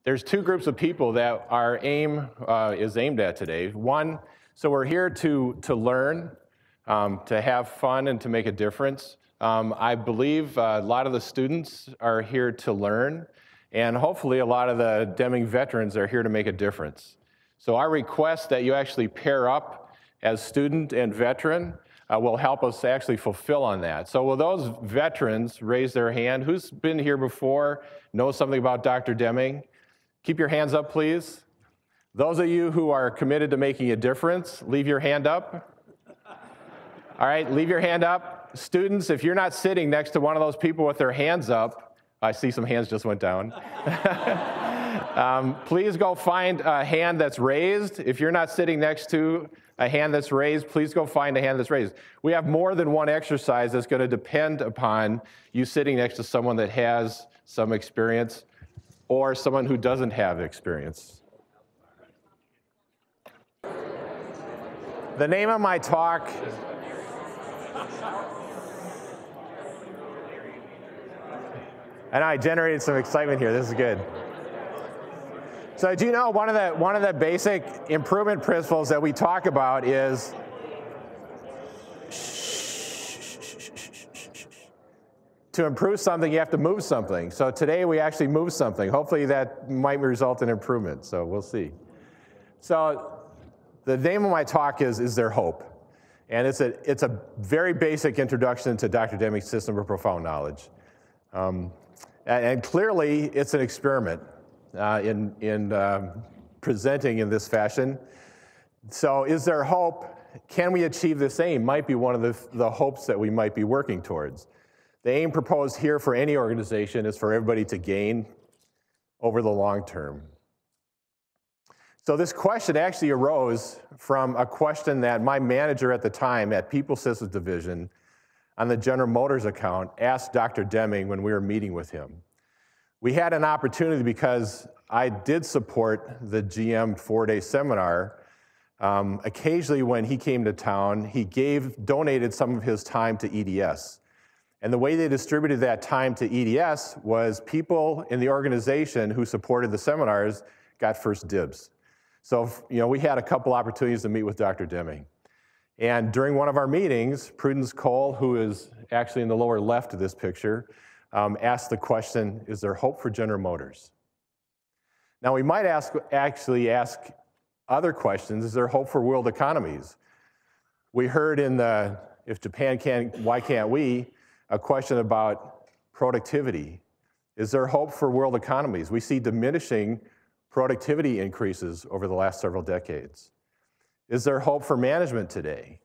There's two groups of people that our aim is aimed at today. One, so we're here to learn, to have fun, and to make a difference. I believe a lot of the students are here to learn, and hopefully a lot of the Deming veterans are here to make a difference. So our request that you actually pair up as student and veteran will help us actually fulfill on that. So will those veterans raise their hand? Who's been here before, knows something about Dr. Deming? Keep your hands up, please. Those of you who are committed to making a difference, leave your hand up. All right, leave your hand up. Students, if you're not sitting next to one of those people with their hands up, I see some hands just went down. Please go find a hand that's raised. If you're not sitting next to a hand that's raised, please go find a hand that's raised. We have more than one exercise that's going to depend upon you sitting next to someone that has some experience or someone who doesn't have experience. The name of my talk and I generated some excitement here. This is good. So do you know one of the basic improvement principles that we talk about is to improve something, you have to move something. So today we actually moved something. Hopefully that might result in improvement, so we'll see. So the name of my talk is there hope? And it's a very basic introduction to Dr. Deming's System of Profound Knowledge. And clearly it's an experiment in presenting in this fashion. So is there hope? Can we achieve this aim? Might be one of the hopes that we might be working towards. The aim proposed here for any organization is for everybody to gain over the long term. So this question actually arose from a question that my manager at the time at People Systems Division on the General Motors account asked Dr. Deming when we were meeting with him. We had an opportunity because I did support the GM 4-day seminar. Occasionally when he came to town, he donated some of his time to EDS. And the way they distributed that time to EDS was people in the organization who supported the seminars got first dibs. So, we had a couple opportunities to meet with Dr. Deming. And during one of our meetings, Prudence Cole, who is actually in the lower left of this picture, asked the question, is there hope for General Motors? Now, we might actually ask other questions. Is there hope for world economies? We heard in the If Japan Can, Why Can't We? A question about productivity. Is there hope for world economies? We see diminishing productivity increases over the last several decades. Is there hope for management today?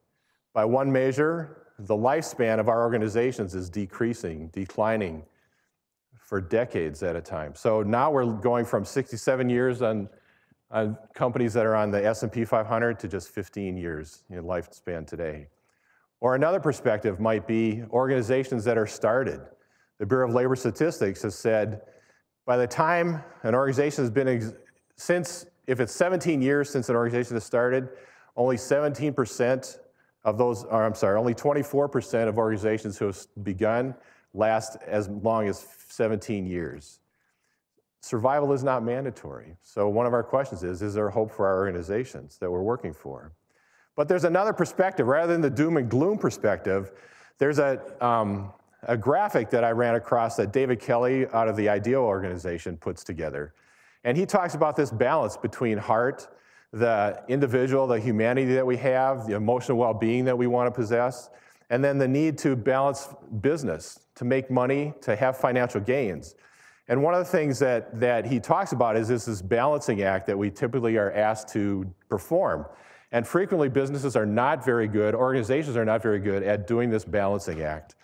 By one measure, the lifespan of our organizations is declining for decades at a time. So now we're going from 67 years on companies that are on the S&P 500 to just 15 years in lifespan today. Or another perspective might be organizations that are started. The Bureau of Labor Statistics has said, by the time an organization has been, if it's 17 years since an organization has started, only 17% of those, only 24% of organizations who have begun last as long as 17 years. Survival is not mandatory. So one of our questions is there hope for our organizations that we're working for? But there's another perspective. Rather than the doom and gloom perspective, there's a graphic that I ran across that David Kelly out of the IDEO organization puts together. And he talks about this balance between heart, the individual, the humanity that we have, the emotional well-being that we want to possess, and then the need to balance business, to make money, to have financial gains. And one of the things that he talks about is this balancing act that we typically are asked to perform. And frequently businesses are not very good, organizations are not very good at doing this balancing act.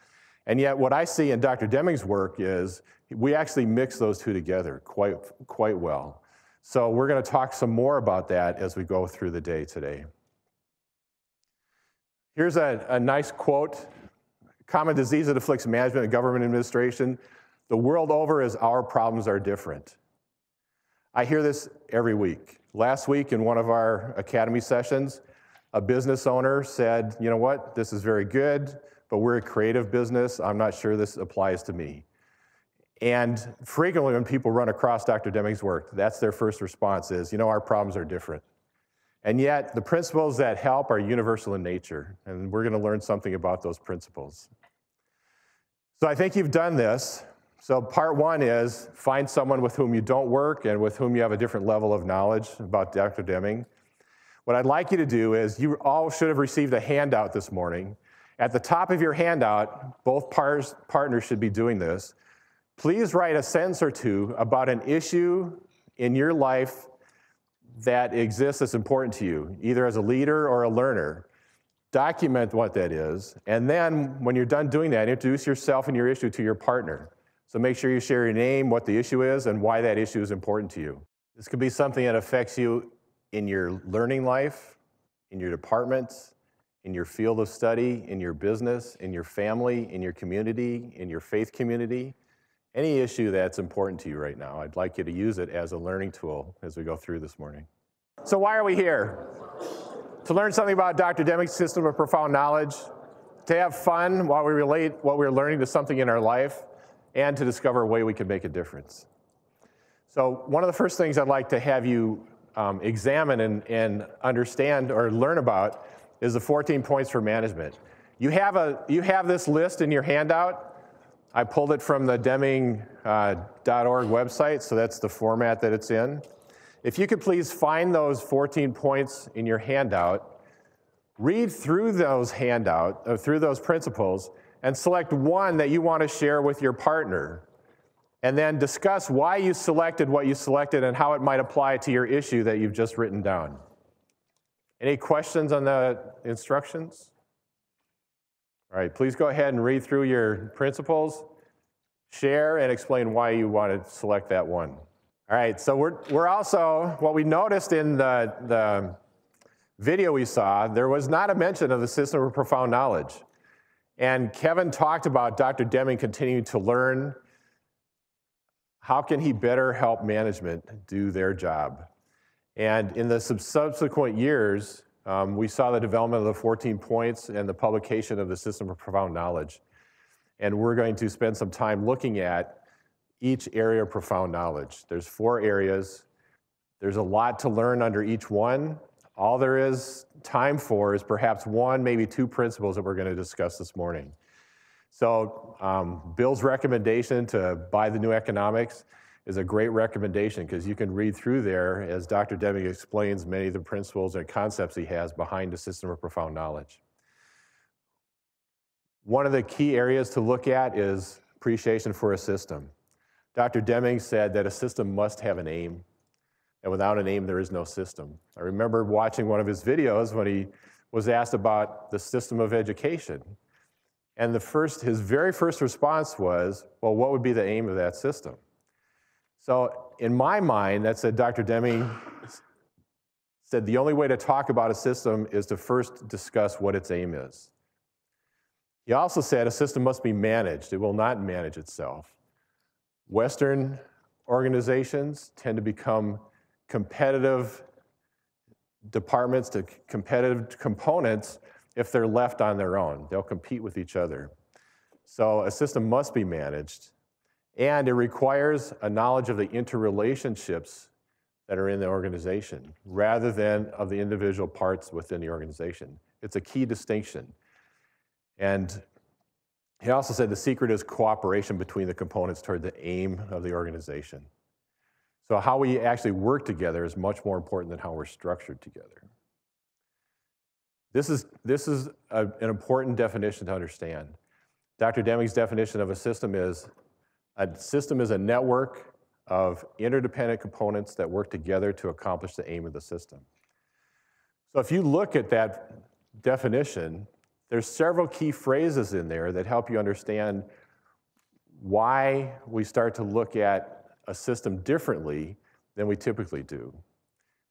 And yet what I see in Dr. Deming's work is we actually mix those two together quite well. So we're going to talk some more about that as we go through the day today. Here's a nice quote. Common disease that afflicts management and government administration the world over is our problems are different. I hear this every week. Last week in one of our academy sessions, a business owner said, you know what, this is very good, but we're a creative business. I'm not sure this applies to me. And frequently when people run across Dr. Deming's work, that's their first response is, our problems are different. And yet the principles that help are universal in nature, and we're going to learn something about those principles. So I think you've done this. So part one is find someone with whom you don't work and with whom you have a different level of knowledge about Dr. Deming. What I'd like you to do is you all should have received a handout this morning. At the top of your handout, both partners should be doing this. Please write a sentence or two about an issue in your life that exists that's important to you, either as a leader or a learner. Document what that is, and then when you're done doing that, introduce yourself and your issue to your partner. So make sure you share your name, what the issue is, and why that issue is important to you. This could be something that affects you in your learning life, in your departments, in your field of study, in your business, in your family, in your community, in your faith community. Any issue that's important to you right now, I'd like you to use it as a learning tool as we go through this morning. So why are we here? To learn something about Dr. Deming's system of profound knowledge, to have fun while we relate what we're learning to something in our life, and to discover a way we can make a difference. So one of the first things I'd like to have you examine and understand or learn about is the 14 points for management. You have this list in your handout. I pulled it from the Deming.org website, so that's the format that it's in. If you could please find those 14 points in your handout, read through those through those principles, and select one that you want to share with your partner, and then discuss why you selected what you selected and how it might apply to your issue that you've just written down. Any questions on the instructions? All right, please go ahead and read through your principles, share, and explain why you want to select that one. All right, so we're also, what we noticed in the video we saw, there was not a mention of the system of profound knowledge. And Kevin talked about Dr. Deming continuing to learn. How can he better help management do their job? And in the subsequent years, we saw the development of the 14 points and the publication of the system of profound knowledge. And we're going to spend some time looking at each area of profound knowledge. There's 4 areas. There's a lot to learn under each one. All there is time for is perhaps 1, maybe 2 principles that we're going to discuss this morning. So Bill's recommendation to buy the New Economics is a great recommendation because you can read through there as Dr. Deming explains many of the principles and concepts he has behind the system of profound knowledge. One of the key areas to look at is appreciation for a system. Dr. Deming said that a system must have an aim, and without an aim, there is no system. I remember watching one of his videos when he was asked about the system of education. And his very first response was, well, what would be the aim of that system? So in my mind, that said Dr. Deming said the only way to talk about a system is to first discuss what its aim is. He also said a system must be managed. It will not manage itself. Western organizations tend to become competitive departments to competitive components if they're left on their own. They'll compete with each other. So a system must be managed, and it requires a knowledge of the interrelationships that are in the organization rather than of the individual parts within the organization. It's a key distinction. And he also said the secret is cooperation between the components toward the aim of the organization. So how we actually work together is much more important than how we're structured together. This is an important definition to understand. Dr. Deming's definition of a system is a network of interdependent components that work together to accomplish the aim of the system. So if you look at that definition, there's several key phrases in there that help you understand why we start to look at a system differently than we typically do.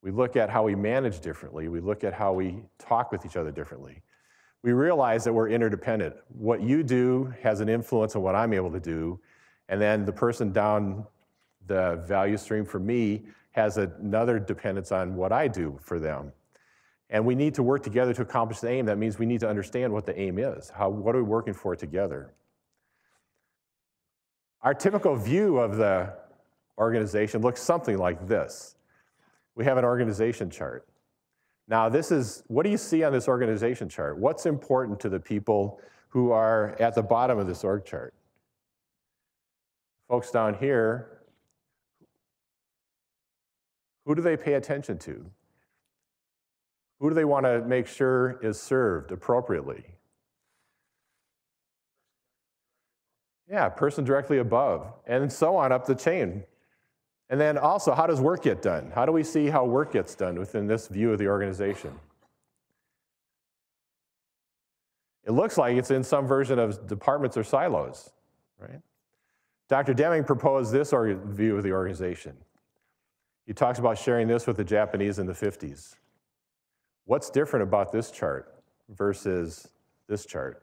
We look at how we manage differently. We look at how we talk with each other differently. We realize that we're interdependent. What you do has an influence on what I'm able to do, and then the person down the value stream for me has another dependence on what I do for them. And we need to work together to accomplish the aim. That means we need to understand what the aim is. What are we working for together? Our typical view of the organization looks something like this. We have an organization chart. Now this is, what do you see on this organization chart? What's important to the people who are at the bottom of this org chart? Folks down here, who do they pay attention to? Who do they want to make sure is served appropriately? Yeah, person directly above, and so on up the chain. And then also, how does work get done? How do we see how work gets done within this view of the organization? It looks like it's in some version of departments or silos, right? Dr. Deming proposed this view of the organization. He talks about sharing this with the Japanese in the 50s. What's different about this chart versus this chart?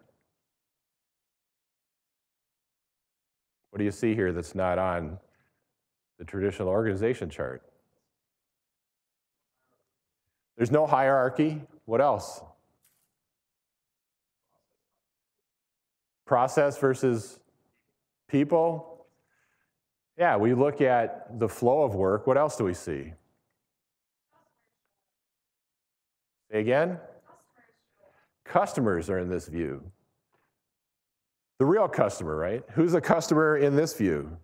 What do you see here that's not on the traditional organization chart? There's no hierarchy. What else? Process versus people. Yeah, we look at the flow of work. What else do we see? Say again? Customers are in this view. The real customer, right? Who's a customer in this view?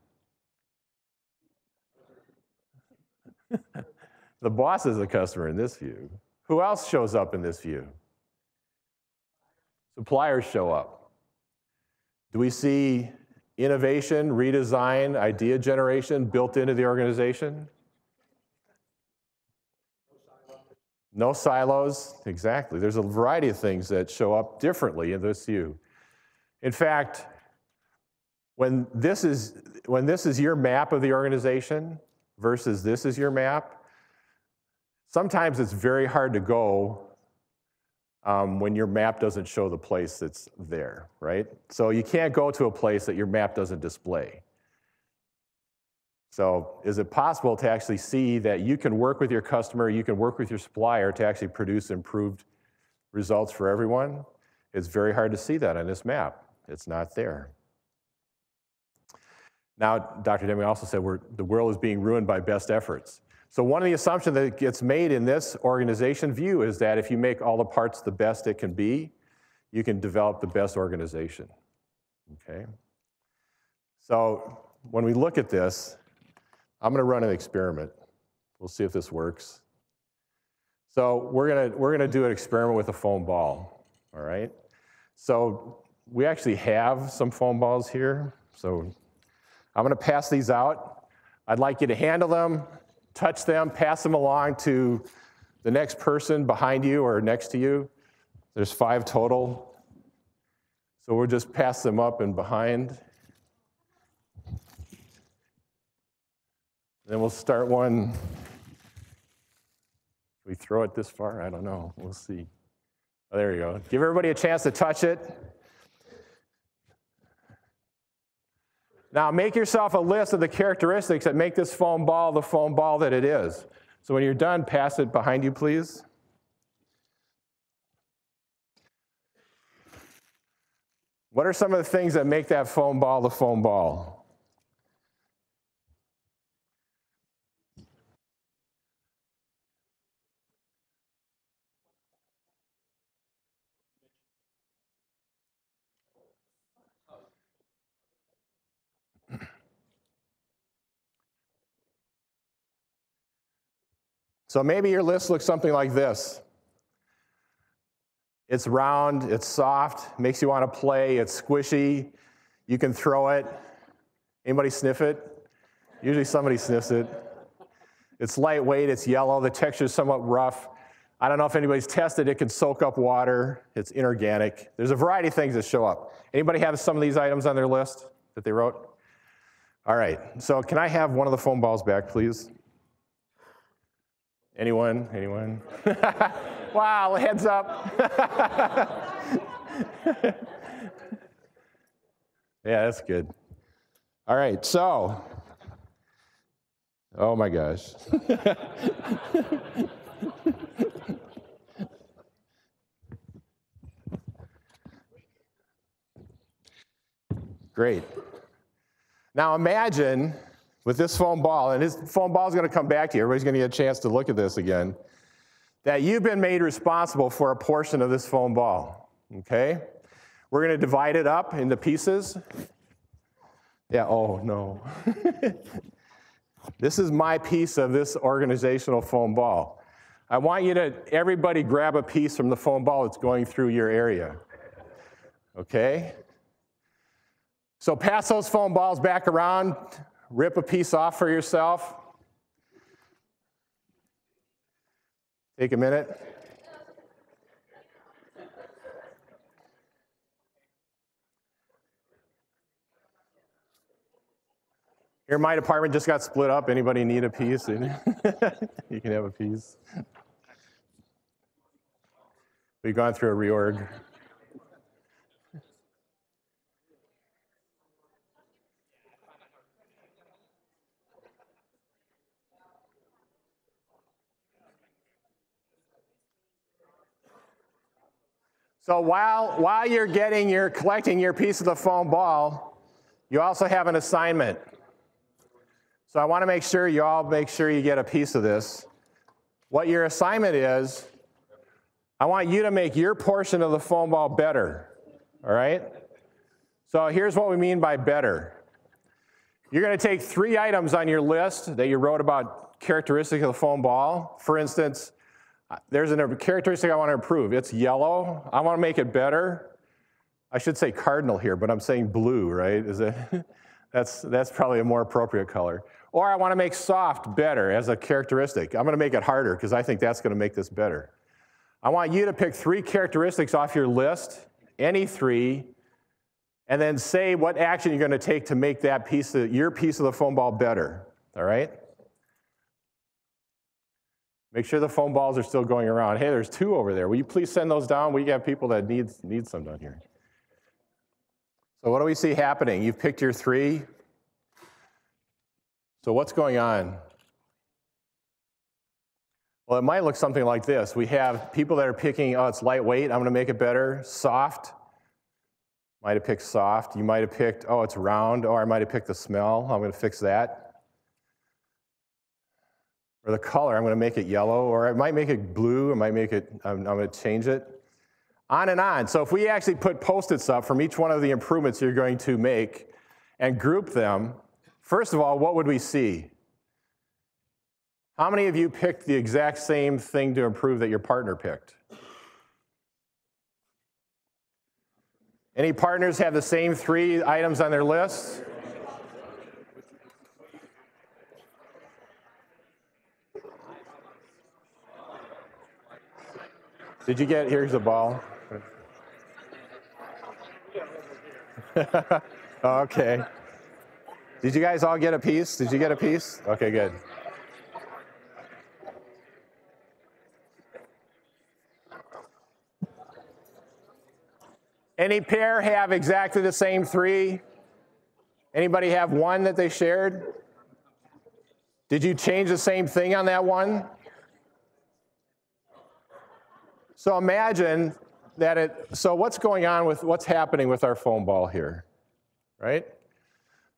The boss is a customer in this view. Who else shows up in this view? Suppliers show up. Do we see innovation, redesign, idea generation built into the organization? No silos, exactly. There's a variety of things that show up differently in this view. In fact, when this is your map of the organization versus this is your map, sometimes it's very hard to go when your map doesn't show the place that's there, right? So you can't go to a place that your map doesn't display. So is it possible to actually see that you can work with your customer, you can work with your supplier to actually produce improved results for everyone? It's very hard to see that on this map. It's not there. Now, Dr. Deming also said the world is being ruined by best efforts. So one of the assumptions that gets made in this organization view is that if you make all the parts the best it can be, you can develop the best organization, okay? So when we look at this, I'm gonna run an experiment. We'll see if this works. So we're gonna do an experiment with a foam ball, all right? So we actually have some foam balls here. So I'm gonna pass these out. I'd like you to handle them, touch them, pass them along to the next person behind you or next to you. There's 5 total. So we'll just pass them up and behind. Then we'll start one. Can we throw it this far? I don't know. We'll see. Oh, there you go. Give everybody a chance to touch it. Now make yourself a list of the characteristics that make this foam ball the foam ball that it is. So when you're done, pass it behind you, please. What are some of the things that make that foam ball the foam ball? So maybe your list looks something like this. It's round, it's soft, makes you want to play, it's squishy, you can throw it. Anybody sniff it? Usually somebody sniffs it. It's lightweight, it's yellow, the texture is somewhat rough. I don't know if anybody's tested it, it can soak up water, it's inorganic. There's a variety of things that show up. Anybody have some of these items on their list that they wrote? All right, so can I have one of the foam balls back, please? Anyone? Anyone? Wow, heads up. Yeah, that's good. All right, so, oh my gosh. Great. Now imagine with this foam ball, and this foam ball is going to come back to you. Everybody's going to get a chance to look at this again, that you've been made responsible for a portion of this foam ball, okay? We're going to divide it up into pieces. Yeah, oh no. This is my piece of this organizational foam ball. I want you to, everybody grab a piece from the foam ball that's going through your area, okay? So pass those foam balls back around, rip a piece off for yourself. Take a minute. Here, my department just got split up. Anybody need a piece? You can have a piece. We've gone through a reorg. So while you're collecting your piece of the foam ball, you also have an assignment. So I want to make sure you all get a piece of this. What your assignment is, I want you to make your portion of the foam ball better, all right? So here's what we mean by better. You're going to take 3 items on your list that you wrote about characteristics of the foam ball. For instance, there's a characteristic I want to improve. It's yellow. I want to make it better. I should say cardinal here, but I'm saying blue, right? That's probably a more appropriate color. Or I want to make soft better as a characteristic. I'm going to make it harder because I think that's going to make this better. I want you to pick 3 characteristics off your list, any 3, and then say what action you're going to take to make that your piece of the foam ball better, all right? Make sure the foam balls are still going around. Hey, there's 2 over there. Will you please send those down? We have people that need some down here. So what do we see happening? You've picked your 3. So what's going on? Well, it might look something like this. We have people that are picking, oh, it's lightweight, I'm going to make it better. Soft, might have picked soft. You might have picked, oh, it's round, or I might have picked the smell. I'm going to fix that. Or the color, I'm going to make it yellow, or I might make it blue, I might make it, I'm going to change it. On and on. So if we actually put Post-its up from each one of the improvements you're going to make and group them, first of all, what would we see? How many of you picked the exact same thing to improve that your partner picked? Any partners have the same 3 items on their list? Did you get, here's the ball. Okay. Did you guys all get a piece? Did you get a piece? Okay, good. Any pair have exactly the same 3? Anybody have 1 that they shared? Did you change the same thing on that one? So imagine that so what's going on with, what's happening with our foam ball here, right?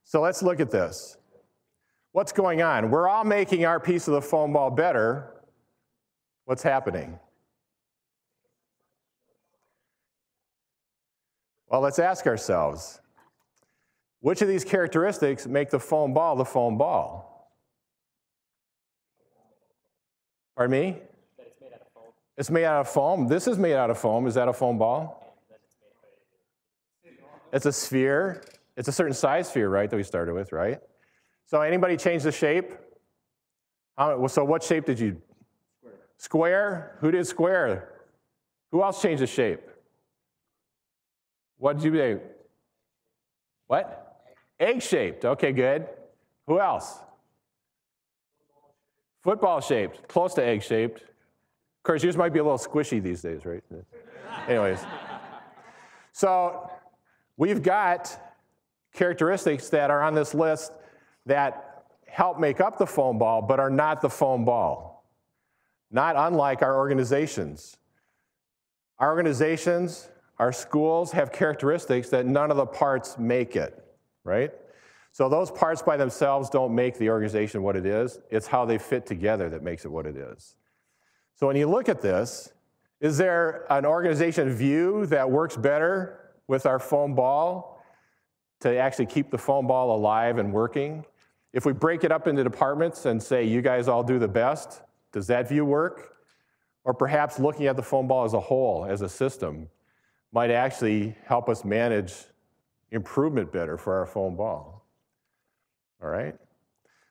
So let's look at this. What's going on? We're all making our piece of the foam ball better. What's happening? Well, let's ask ourselves, which of these characteristics make the foam ball the foam ball? Pardon me? It's made out of foam. It's made out of foam. This is made out of foam. Is that a foam ball? It's a sphere. It's a certain size sphere, right, that we started with, right? So anybody change the shape? So what shape did you? Square? Who did square? Who else changed the shape? What did you do? What? Egg-shaped. Okay, good. Who else? Football-shaped. Close to egg-shaped. Of course, yours might be a little squishy these days, right? Anyways. So we've got characteristics that are on this list that help make up the foam ball, but are not the foam ball. Not unlike our organizations. Our organizations, our schools have characteristics that none of the parts make it, right? So those parts by themselves don't make the organization what it is. It's how they fit together that makes it what it is. So when you look at this, is there an organization view that works better with our foam ball to actually keep the foam ball alive and working? If we break it up into departments and say, you guys all do the best, does that view work? Or perhaps looking at the foam ball as a whole, as a system, might actually help us manage improvement better for our foam ball. All right?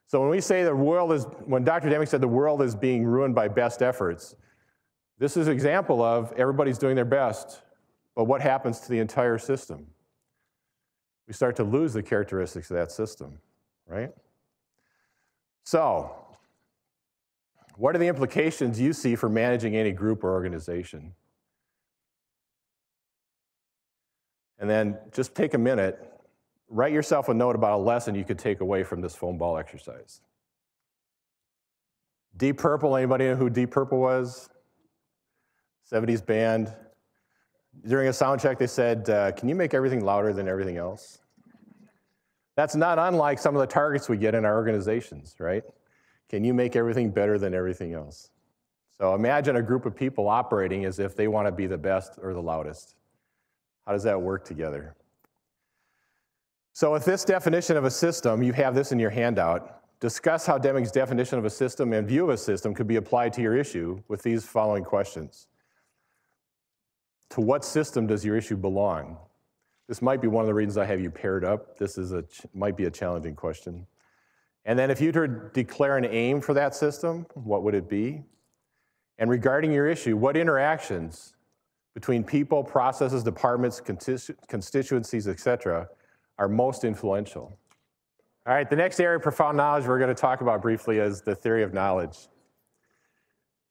So when we say the world is, when Dr. Deming said the world is being ruined by best efforts, this is an example of everybody's doing their best, but what happens to the entire system? We start to lose the characteristics of that system, right? So, what are the implications you see for managing any group or organization? And then just take a minute, write yourself a note about a lesson you could take away from this foam ball exercise. Deep Purple, anybody know who Deep Purple was? 70s band. During a sound check, they said, can you make everything louder than everything else? That's not unlike some of the targets we get in our organizations, right? Can you make everything better than everything else? So imagine a group of people operating as if they want to be the best or the loudest. How does that work together? So with this definition of a system, you have this in your handout. Discuss how Deming's definition of a system and view of a system could be applied to your issue with these following questions. To what system does your issue belong? This might be one of the reasons I have you paired up. This is might be a challenging question. And then if you were to declare an aim for that system, what would it be? And regarding your issue, what interactions between people, processes, departments, constituencies, et cetera, are most influential? All right, the next area of profound knowledge we're going to talk about briefly is the theory of knowledge.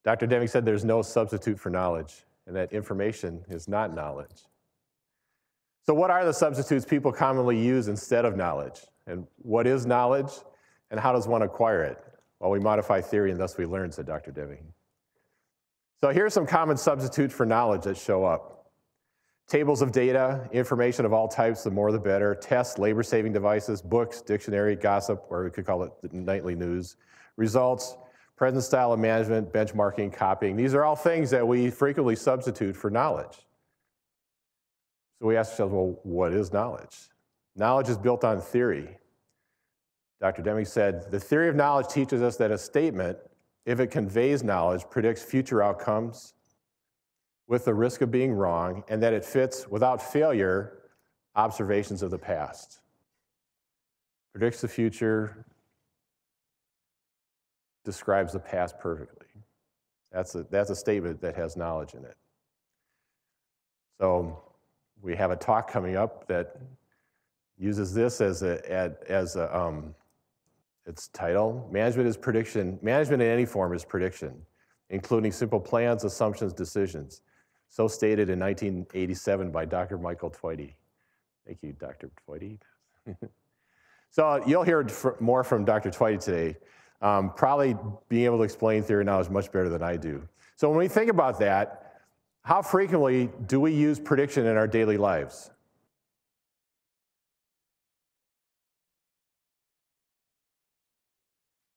Dr. Deming said there's no substitute for knowledge, and that information is not knowledge. So what are the substitutes people commonly use instead of knowledge? And what is knowledge, and how does one acquire it? Well, we modify theory, and thus we learn, said Dr. Deming. So here's some common substitutes for knowledge that show up. Tables of data, information of all types, the more the better, tests, labor-saving devices, books, dictionary, gossip, or we could call it the nightly news, results, present style of management, benchmarking, copying. These are all things that we frequently substitute for knowledge. So we ask ourselves, well, what is knowledge? Knowledge is built on theory. Dr. Deming said, the theory of knowledge teaches us that a statement, if it conveys knowledge, predicts future outcomes with the risk of being wrong, and that it fits, without failure, observations of the past. Predicts the future, describes the past perfectly. That's a statement that has knowledge in it. So we have a talk coming up that uses this as its title. Management is prediction. Management in any form is prediction, including simple plans, assumptions, decisions. So stated in 1987 by Dr. Michael Twitty. Thank you, Dr. Twitty. So you'll hear more from Dr. Twitty today. Probably being able to explain theory knowledge much better than I do. So when we think about that, how frequently do we use prediction in our daily lives?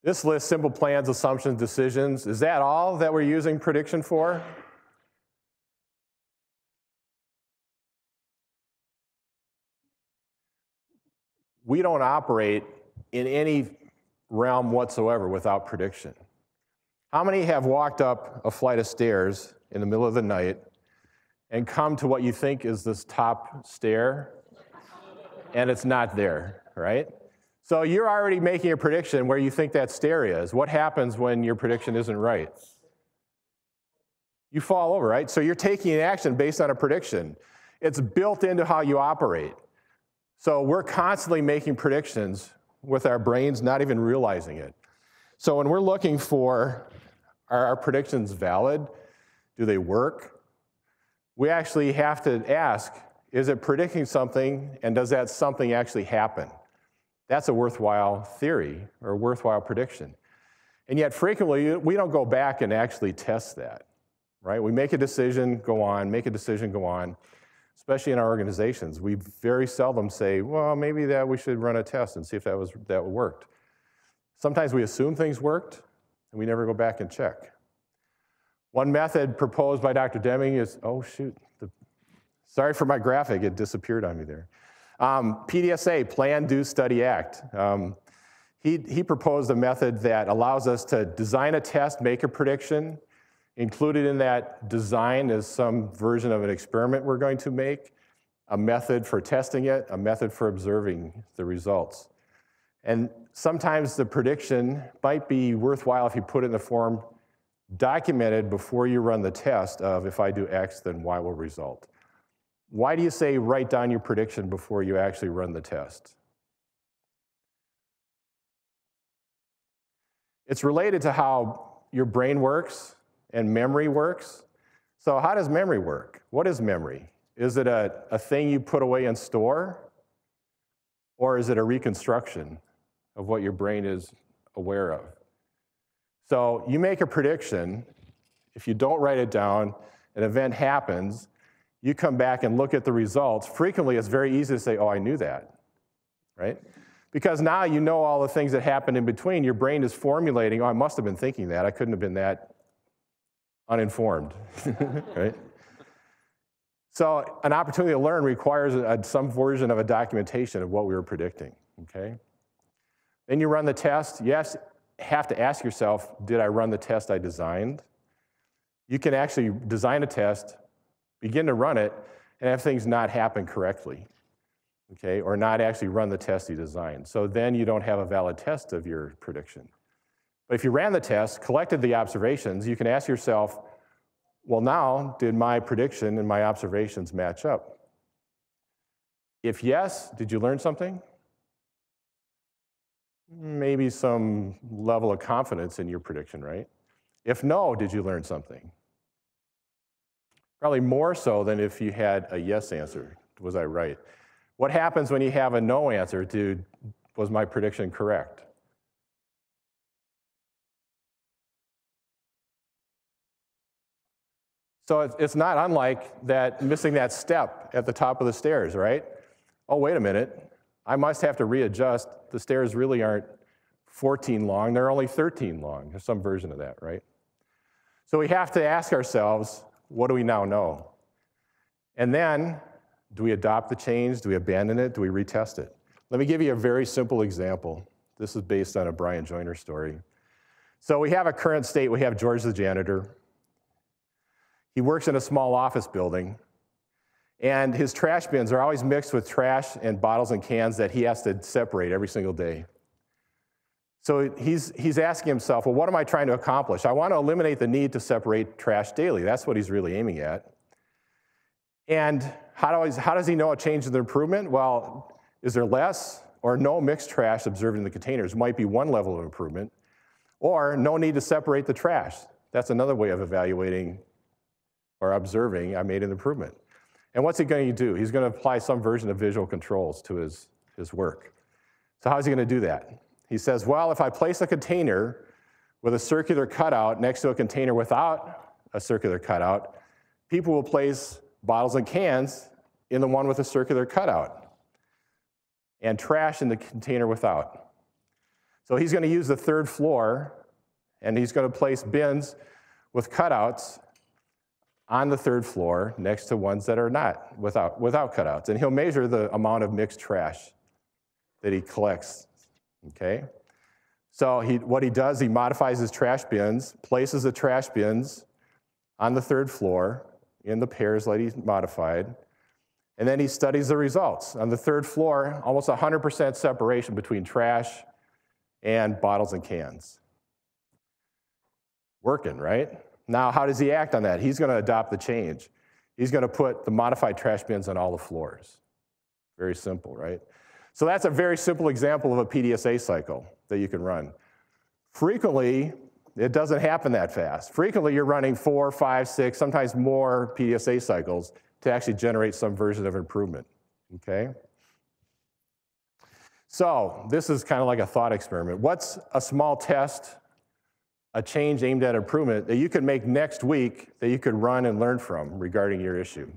This lists simple plans, assumptions, decisions. Is that all that we're using prediction for? We don't operate in any realm whatsoever without prediction. How many have walked up a flight of stairs in the middle of the night and come to what you think is this top stair, and it's not there, right? So you're already making a prediction where you think that stair is. What happens when your prediction isn't right? You fall over, right? So you're taking an action based on a prediction. It's built into how you operate. So we're constantly making predictions with our brains, not even realizing it. So when we're looking for, are our predictions valid? Do they work? We actually have to ask, is it predicting something, and does that something actually happen? That's a worthwhile theory or a worthwhile prediction. And yet frequently, we don't go back and actually test that, right? We make a decision, go on, make a decision, go on. especially in our organizations. We very seldom say, well, maybe that we should run a test and see if that worked. Sometimes we assume things worked, and we never go back and check. One method proposed by Dr. Deming is, oh shoot, sorry for my graphic, it disappeared on me there. PDSA, Plan, Do, Study, Act. He proposed a method that allows us to design a test, make a prediction. Included in that design is some version of an experiment we're going to make, a method for testing it, a method for observing the results. And sometimes the prediction might be worthwhile if you put it in the form documented before you run the test of if I do X, then Y will result. Why do you say write down your prediction before you actually run the test? It's related to how your brain works and memory works. So how does memory work? What is memory? Is it a thing you put away and store? Or is it a reconstruction of what your brain is aware of? So you make a prediction. If you don't write it down, an event happens, you come back and look at the results. Frequently, it's very easy to say, oh, I knew that, right? Because now you know all the things that happened in between. Your brain is formulating, oh, I must have been thinking that. I couldn't have been that uninformed, right? So an opportunity to learn requires some version of a documentation of what we were predicting, okay? Then you run the test. You have to ask yourself, did I run the test I designed? You can actually design a test, begin to run it, and have things not happen correctly, okay? Or not actually run the test you designed. So then you don't have a valid test of your prediction. But if you ran the test, collected the observations, you can ask yourself, well, now, did my prediction and my observations match up? If yes, did you learn something? Maybe some level of confidence in your prediction, right? If no, did you learn something? Probably more so than if you had a yes answer. Was I right? What happens when you have a no answer? Was my prediction correct? So it's not unlike that missing that step at the top of the stairs, right? Oh, wait a minute. I must have to readjust. The stairs really aren't 14 long. They're only 13 long. There's some version of that, right? So we have to ask ourselves, what do we now know? And then, do we adopt the change? Do we abandon it? Do we retest it? Let me give you a very simple example. This is based on a Brian Joyner story. So we have a current state. We have George the janitor. He works in a small office building, and his trash bins are always mixed with trash and bottles and cans that he has to separate every single day. So he's asking himself, well, what am I trying to accomplish? I want to eliminate the need to separate trash daily. That's what he's really aiming at. And how does he know a change is an improvement? Well, is there less or no mixed trash observed in the containers? Might be one level of improvement. Or no need to separate the trash. That's another way of evaluating or observing I made an improvement. And what's he going to do? He's going to apply some version of visual controls to his work. So how's he going to do that? He says, well, if I place a container with a circular cutout next to a container without a circular cutout, people will place bottles and cans in the one with a circular cutout and trash in the container without. So he's going to use the third floor, and he's going to place bins with cutouts on the third floor next to ones that are not without cutouts. And he'll measure the amount of mixed trash that he collects, okay? So what he does, he modifies his trash bins, places the trash bins on the third floor in the pairs that he's modified, and then he studies the results. On the third floor, almost 100% separation between trash and bottles and cans. Working, right? Now, how does he act on that? He's going to adopt the change. He's going to put the modified trash bins on all the floors. Very simple, right? So that's a very simple example of a PDSA cycle that you can run. Frequently, it doesn't happen that fast. Frequently, you're running 4, 5, 6, sometimes more PDSA cycles to actually generate some version of improvement, okay? So this is kind of like a thought experiment. What's a small test, a change aimed at improvement that you could make next week that you could run and learn from regarding your issue?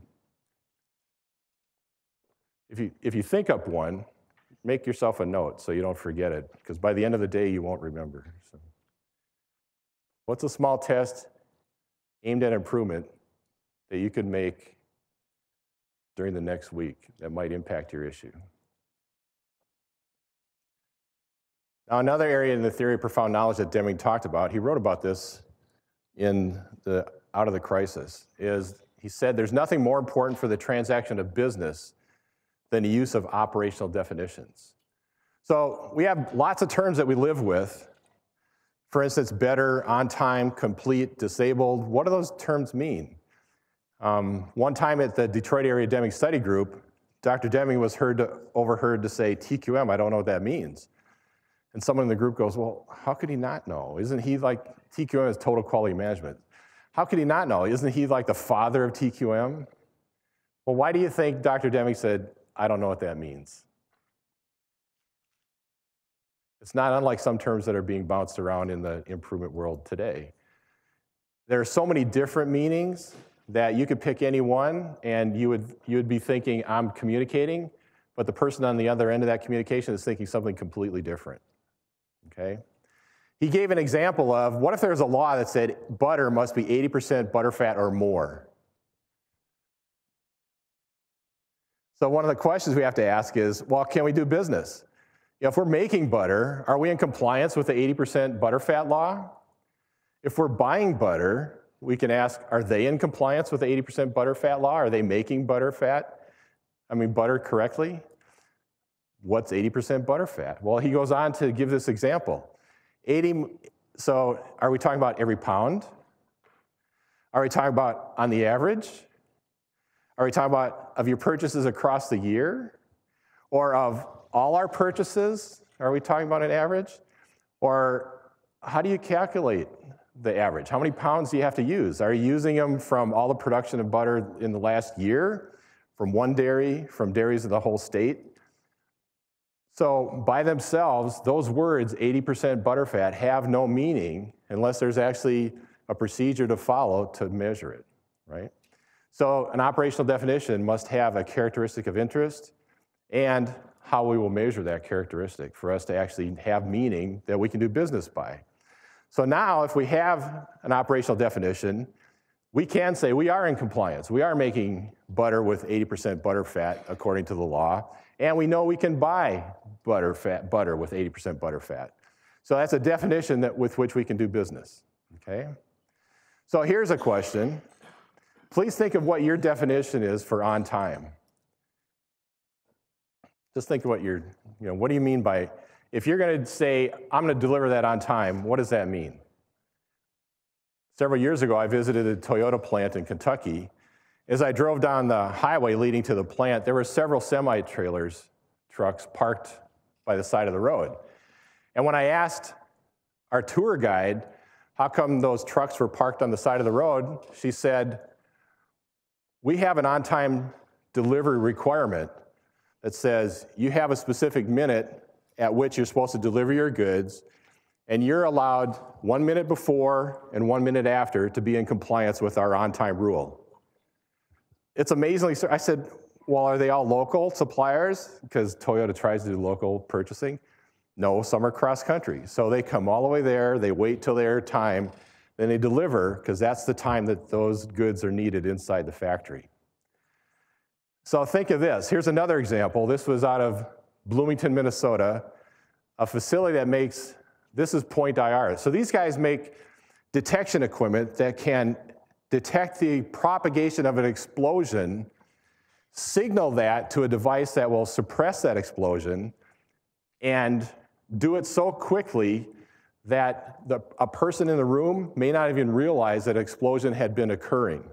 if you think up one, make yourself a note so you don't forget it, because by the end of the day, you won't remember. So, what's a small test aimed at improvement that you could make during the next week that might impact your issue? Now, another area in the theory of profound knowledge that Deming talked about, he wrote about this in the Out of the Crisis, is he said there's nothing more important for the transaction of business than the use of operational definitions. So we have lots of terms that we live with. For instance, better, on time, complete, disabled. What do those terms mean? One time at the Detroit Area Deming Study Group, Dr. Deming was overheard to say, TQM, I don't know what that means. And someone in the group goes, well, how could he not know? Isn't he like, TQM is total quality management. How could he not know? Isn't he like the father of TQM? Well, why do you think Dr. Deming said, I don't know what that means? It's not unlike some terms that are being bounced around in the improvement world today. There are so many different meanings that you could pick any one and you would be thinking, I'm communicating, but the person on the other end of that communication is thinking something completely different, okay? He gave an example of, what if there was a law that said butter must be 80% butterfat or more? So one of the questions we have to ask is, well, can we do business? If we're making butter, are we in compliance with the 80% butterfat law? If we're buying butter, we can ask, are they in compliance with the 80% butterfat law? Are they making butter correctly? What's 80% butterfat? Well, he goes on to give this example. So are we talking about every pound? Are we talking about on the average? Are we talking about of your purchases across the year? Or of all our purchases? Are we talking about an average? Or how do you calculate the average? How many pounds do you have to use? Are you using them from all the production of butter in the last year? From one dairy? From dairies of the whole state? So by themselves, those words, 80% butterfat, have no meaning unless there's actually a procedure to follow to measure it, right? So an operational definition must have a characteristic of interest and how we will measure that characteristic for us to actually have meaning that we can do business by. So now if we have an operational definition, we can say we are in compliance. We are making butter with 80% butterfat according to the law, and we know we can buy butter with 80% butterfat. So that's a definition with which we can do business, okay? So here's a question. Please think of what your definition is for on time. Just think of what what do you mean by, if you're going to say, I'm going to deliver that on time, what does that mean? Several years ago, I visited a Toyota plant in Kentucky. As I drove down the highway leading to the plant, there were several semi-trailers, trucks parked by the side of the road. And when I asked our tour guide, how come those trucks were parked on the side of the road, she said, we have an on-time delivery requirement that says you have a specific minute at which you're supposed to deliver your goods, and you're allowed 1 minute before and 1 minute after to be in compliance with our on-time rule. It's amazingly, I said, well, are they all local suppliers? Because Toyota tries to do local purchasing. No, some are cross-country. So they come all the way there, they wait till their time, then they deliver, because that's the time that those goods are needed inside the factory. So think of this. Here's another example. This was out of Bloomington, Minnesota, a facility that makes, this is Point IR. So these guys make detection equipment that can detect the propagation of an explosion, signal that to a device that will suppress that explosion, and do it so quickly that a person in the room may not even realize that an explosion had been occurring.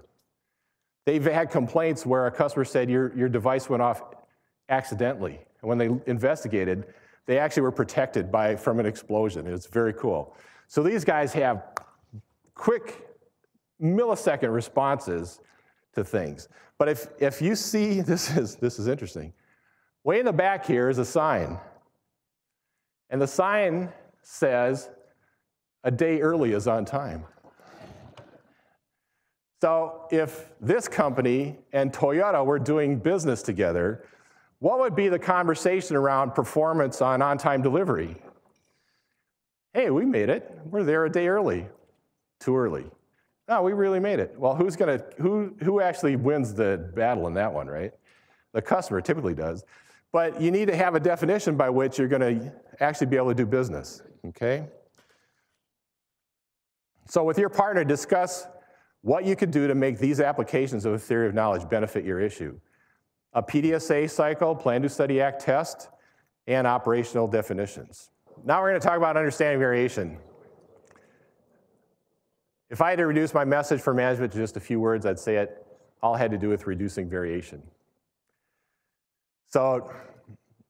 They've had complaints where a customer said your device went off accidentally. And when they investigated, they actually were protected from an explosion. It's very cool. So these guys have quick millisecond responses to things. But if you see, this is interesting. Way in the back here is a sign. And the sign says, a day early is on time. So if this company and Toyota were doing business together, what would be the conversation around performance on-time delivery? Hey, we made it. We're there a day early. Too early. No, we really made it. Well, who actually wins the battle in that one, right? The customer typically does. But you need to have a definition by which you're going to actually be able to do business, okay? So with your partner, discuss what you could do to make these applications of a theory of knowledge benefit your issue. A PDSA cycle, Plan, Do, Study, Act test, and operational definitions. Now we're going to talk about understanding variation. If I had to reduce my message for management to just a few words, I'd say it all had to do with reducing variation. So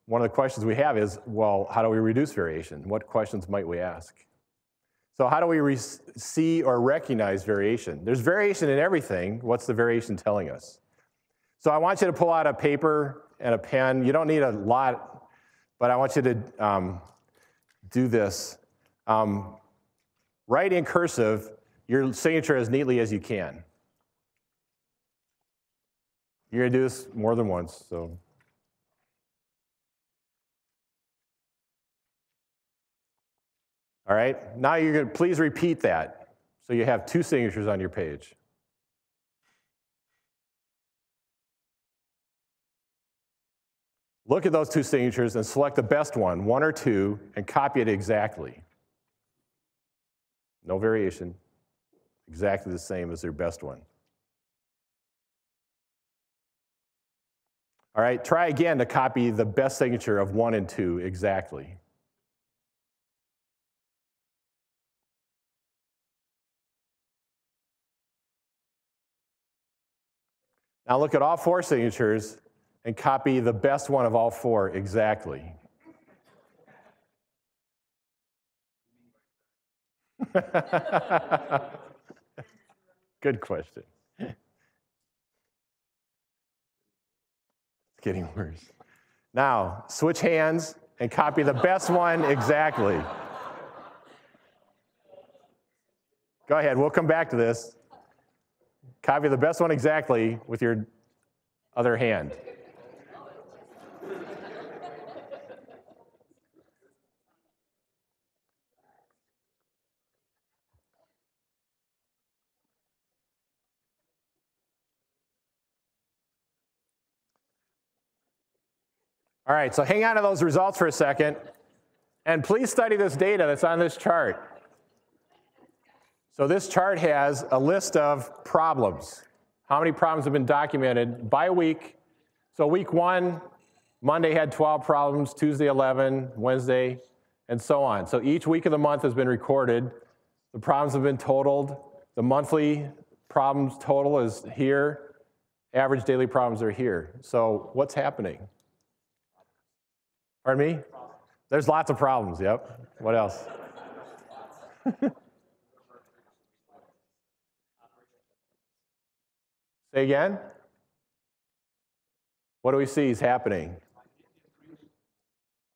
one of the questions we have is, well, how do we reduce variation? What questions might we ask? So how do we see or recognize variation? There's variation in everything. What's the variation telling us? So I want you to pull out a paper and a pen. You don't need a lot, but I want you to do this. Write in cursive your signature as neatly as you can. You're going to do this more than once, so. All right, now you're going to please repeat that. So you have 2 signatures on your page. Look at those 2 signatures and select the best one or 2, and copy it exactly. No variation, exactly the same as their best one. All right, try again to copy the best signature of 1 and 2 exactly. Now look at all 4 signatures and copy the best one of all 4 exactly. Good question. It's getting worse. Now, switch hands and copy the best one exactly. Go ahead, we'll come back to this. Copy the best one exactly with your other hand. All right, so hang on to those results for a second, and please study this data that's on this chart. So this chart has a list of problems. How many problems have been documented by week? So week 1, Monday had 12 problems, Tuesday 11, Wednesday, and so on. So each week of the month has been recorded. The problems have been totaled. The monthly problems total is here. Average daily problems are here. So what's happening? Pardon me? There's lots of problems, yep. What else? Say again? What do we see is happening?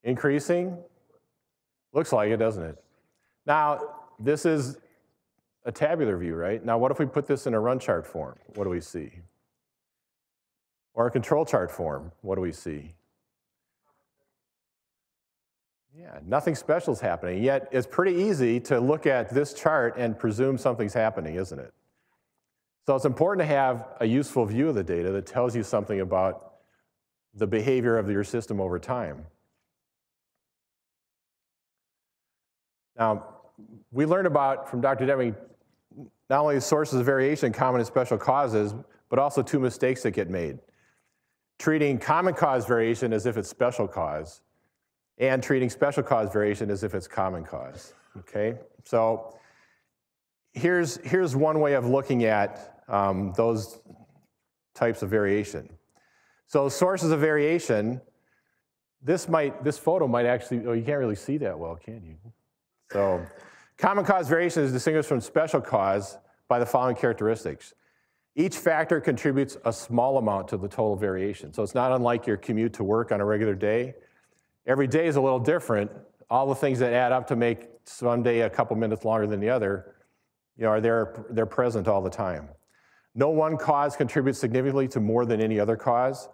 Increasing? Looks like it, doesn't it? Now, this is a tabular view, right? Now, what if we put this in a run chart form? What do we see? Or a control chart form? What do we see? Yeah, nothing special is happening, yet it's pretty easy to look at this chart and presume something's happening, isn't it? So it's important to have a useful view of the data that tells you something about the behavior of your system over time. Now, we learned about, from Dr. Deming, not only the sources of variation, common and special causes, but also 2 mistakes that get made. Treating common cause variation as if it's special cause, and treating special cause variation as if it's common cause, okay? So here's one way of looking at those types of variation. So sources of variation, this photo might actually, oh, you can't really see that well, can you? So common cause variation is distinguished from special cause by the following characteristics. Each factor contributes a small amount to the total variation. So it's not unlike your commute to work on a regular day. Every day is a little different. All the things that add up to make some day a couple minutes longer than the other, they're present all the time. No one cause contributes significantly to more than any other cause.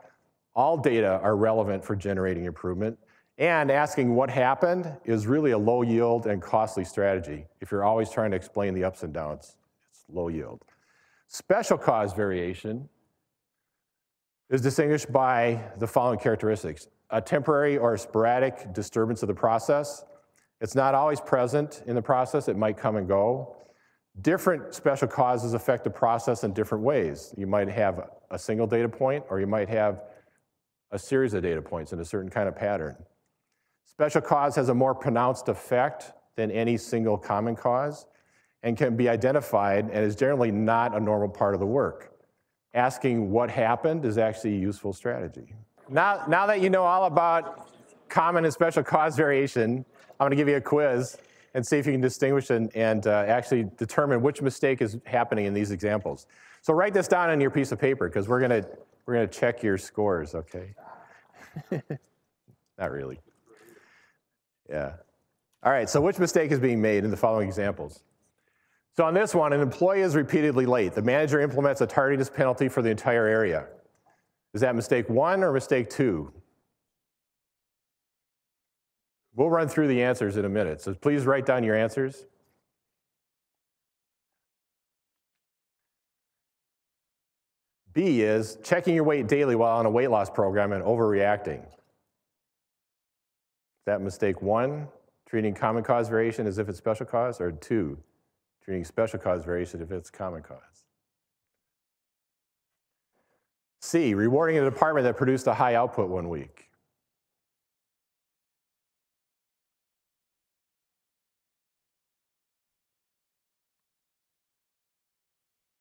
All data are relevant for generating improvement, and asking what happened is really a low yield and costly strategy. If you're always trying to explain the ups and downs, it's low yield. Special cause variation is distinguished by the following characteristics: a temporary or sporadic disturbance of the process. It's not always present in the process, it might come and go. Different special causes affect the process in different ways. You might have a single data point, or you might have a series of data points in a certain kind of pattern. Special cause has a more pronounced effect than any single common cause and can be identified and is generally not a normal part of the work. Asking what happened is actually a useful strategy. Now that you know all about common and special cause variation, I'm going to give you a quiz and see if you can distinguish and actually determine which mistake is happening in these examples. So write this down on your piece of paper, because we're going to check your scores, okay? Not really. Yeah. All right, so which mistake is being made in the following examples? So on this one, an employee is repeatedly late. The manager implements a tardiness penalty for the entire area. Is that mistake 1 or mistake 2? We'll run through the answers in a minute, so please write down your answers. B is checking your weight daily while on a weight loss program and overreacting. Is that mistake 1, treating common cause variation as if it's special cause, or 2, treating special cause variation if it's common cause? C, rewarding a department that produced a high output one week.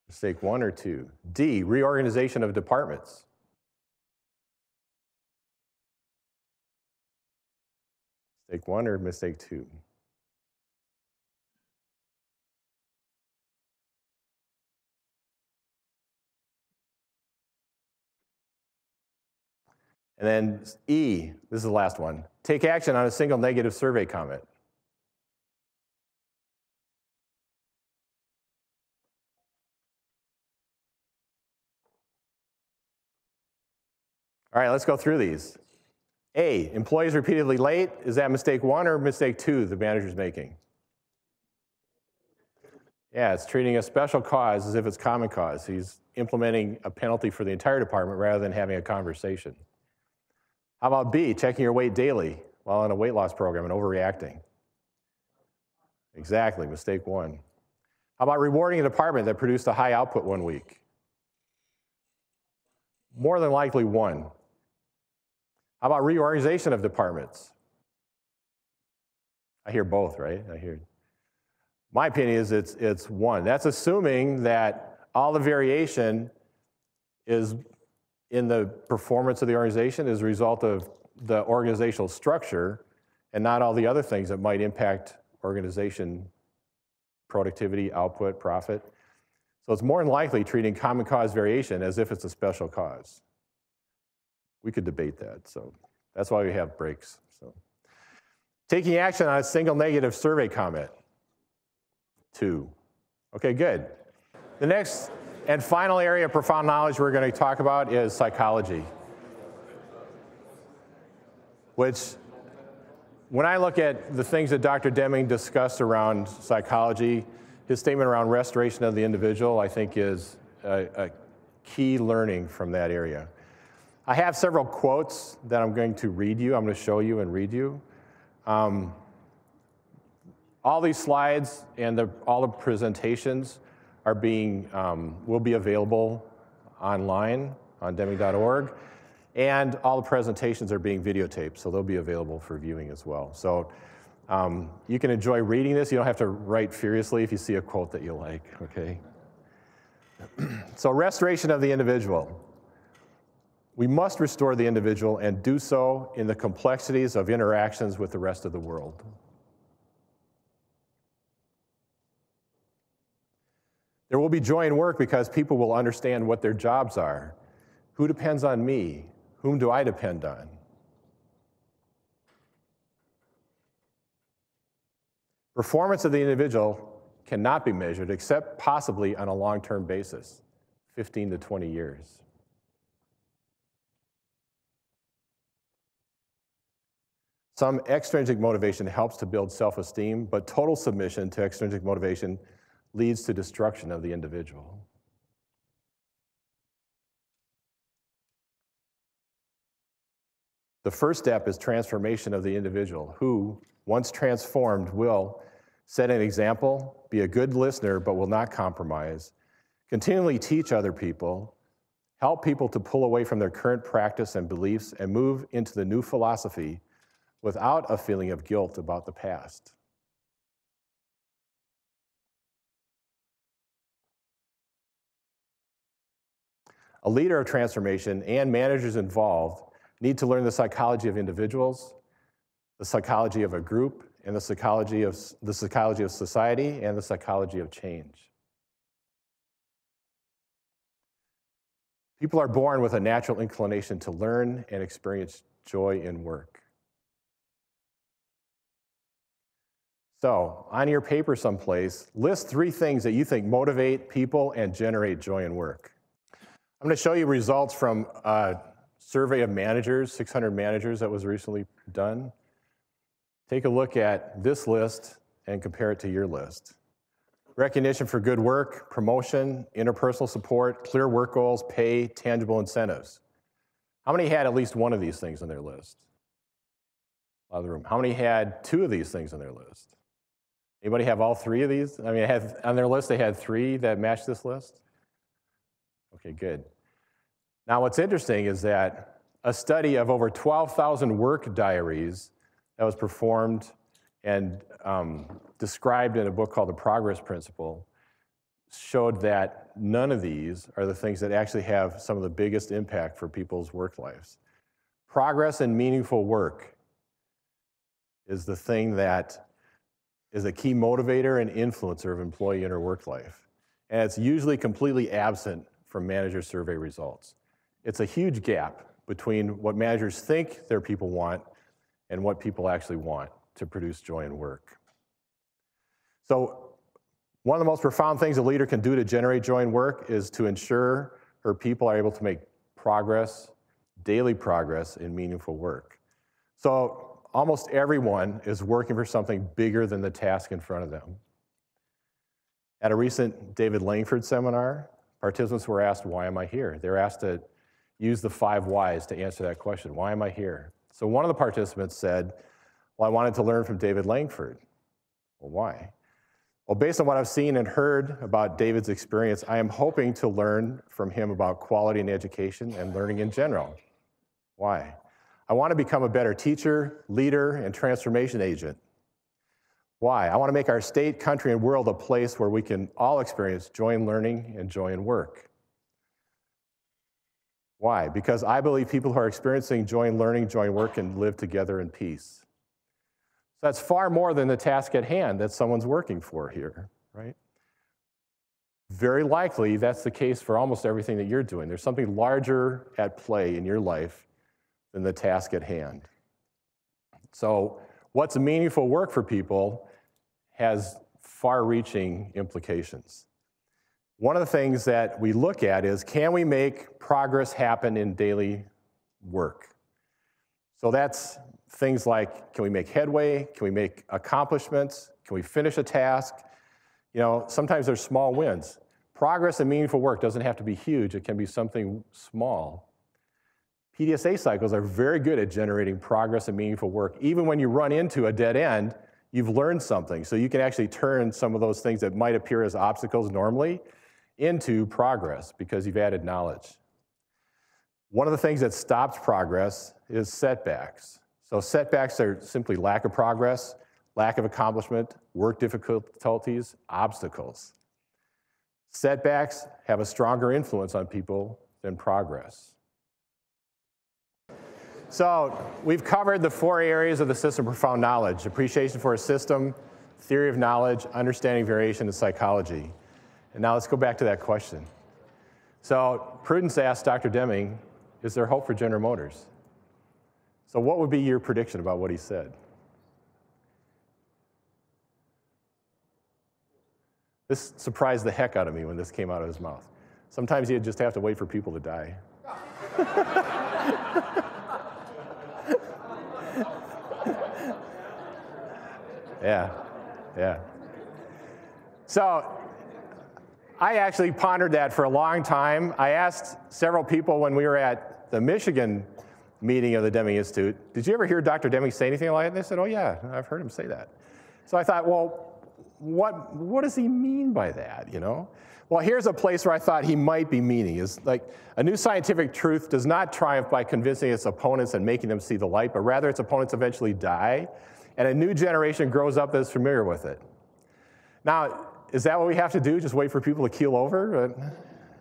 Mistake 1 or 2? D, reorganization of departments. Mistake 1 or mistake 2? And then E, this is the last one. Take action on a single negative survey comment. All right, let's go through these. A, employees repeatedly late. Is that mistake 1 or mistake 2 the manager's making? Yeah, it's treating a special cause as if it's common cause. He's implementing a penalty for the entire department rather than having a conversation. How about B, checking your weight daily while on a weight loss program and overreacting? Exactly, mistake 1. How about rewarding a department that produced a high output one week? More than likely 1. How about reorganization of departments? I hear both, right? My opinion is it's 1. That's assuming that all the variation is in the performance of the organization as a result of the organizational structure and not all the other things that might impact organization productivity, output, profit. So it's more than likely treating common cause variation as if it's a special cause. We could debate that, so that's why we have breaks. So, taking action on a single negative survey comment. 2. Okay, good. The next and final area of profound knowledge we're going to talk about is psychology, which, when I look at the things that Dr. Deming discussed around psychology, his statement around restoration of the individual, I think, is a key learning from that area. I have several quotes that I'm going to read you. I'm going to show you and read you. All these slides and all the presentations are will be available online on Deming.org, and all the presentations are being videotaped, so they'll be available for viewing as well. So you can enjoy reading this. You don't have to write furiously if you see a quote that you like, okay? So restoration of the individual. We must restore the individual and do so in the complexities of interactions with the rest of the world. There will be joy in work because people will understand what their jobs are. Who depends on me? Whom do I depend on? Performance of the individual cannot be measured except possibly on a long-term basis, 15 to 20 years. Some extrinsic motivation helps to build self-esteem, but total submission to extrinsic motivation leads to destruction of the individual. The first step is transformation of the individual, who, once transformed, will set an example, be a good listener but will not compromise, continually teach other people, help people to pull away from their current practice and beliefs and move into the new philosophy without a feeling of guilt about the past. A leader of transformation and managers involved need to learn the psychology of individuals, the psychology of a group, and the psychology of society, and the psychology of change. People are born with a natural inclination to learn and experience joy in work. So, on your paper someplace, list 3 things that you think motivate people and generate joy in work. I'm going to show you results from a survey of managers, 600 managers that was recently done. Take a look at this list and compare it to your list. Recognition for good work, promotion, interpersonal support, clear work goals, pay, tangible incentives. How many had at least one of these things on their list? A lot of the room. How many had 2 of these things on their list? Anybody have all 3 of these? I mean, on their list, they had 3 that matched this list? Okay, good. Now, what's interesting is that a study of over 12,000 work diaries that was performed and described in a book called The Progress Principle showed that none of these are the things that actually have some of the biggest impact for people's work lives. Progress and meaningful work is the thing that is a key motivator and influencer of employee inner work life. And it's usually completely absent from manager survey results. It's a huge gap between what managers think their people want and what people actually want to produce joy in work. So one of the most profound things a leader can do to generate joy in work is to ensure her people are able to make progress, daily progress in meaningful work. So almost everyone is working for something bigger than the task in front of them. At a recent David Langford seminar, participants were asked, why am I here? They were asked to use the 5 whys to answer that question. Why am I here? So one of the participants said, well, I wanted to learn from David Langford. Well, why? Well, based on what I've seen and heard about David's experience, I am hoping to learn from him about quality in education and learning in general. Why? I want to become a better teacher, leader, and transformation agent. Why? I want to make our state, country, and world a place where we can all experience joy in learning and joy in work. Why? Because I believe people who are experiencing joy in learning, joy in work, can live together in peace. So that's far more than the task at hand that someone's working for here, right? Very likely that's the case for almost everything that you're doing. There's something larger at play in your life than the task at hand. So what's meaningful work for people has far-reaching implications. One of the things that we look at is, can we make progress happen in daily work? So that's things like, can we make headway? Can we make accomplishments? Can we finish a task? You know, sometimes there's small wins. Progress in meaningful work doesn't have to be huge. It can be something small. PDSA cycles are very good at generating progress in meaningful work. Even when you run into a dead end, you've learned something. So you can actually turn some of those things that might appear as obstacles normally into progress because you've added knowledge. One of the things that stops progress is setbacks. So setbacks are simply lack of progress, lack of accomplishment, work difficulties, obstacles. Setbacks have a stronger influence on people than progress. So we've covered the 4 areas of the system of profound knowledge: appreciation for a system, theory of knowledge, understanding variation, and psychology. And now let's go back to that question. So Prudence asked Dr. Deming, is there hope for General Motors? So what would be your prediction about what he said? This surprised the heck out of me when this came out of his mouth. Sometimes you just have to wait for people to die. Yeah, yeah. So I actually pondered that for a long time. I asked several people when we were at the Michigan meeting of the Deming Institute, did you ever hear Dr. Deming say anything like that? And they said, oh yeah, I've heard him say that. So I thought, well, what does he mean by that, you know? Well, here's a place where I thought he might be meaning is like a new scientific truth does not triumph by convincing its opponents and making them see the light, but rather its opponents eventually die, and a new generation grows up that is familiar with it. Now, is that what we have to do, just wait for people to keel over?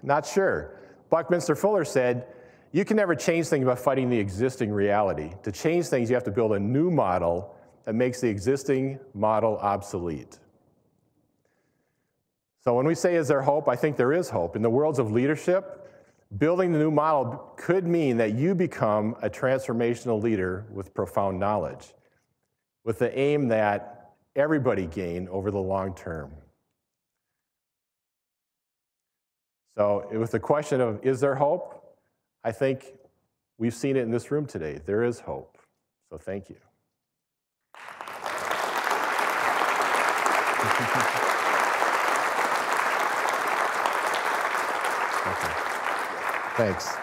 Not sure. Buckminster Fuller said, you can never change things by fighting the existing reality. To change things, you have to build a new model that makes the existing model obsolete. So when we say, is there hope? I think there is hope. In the worlds of leadership, building the new model could mean that you become a transformational leader with profound knowledge, with the aim that everybody gain over the long term. So with the question of, is there hope? I think we've seen it in this room today. There is hope. So thank you. Okay. Thanks.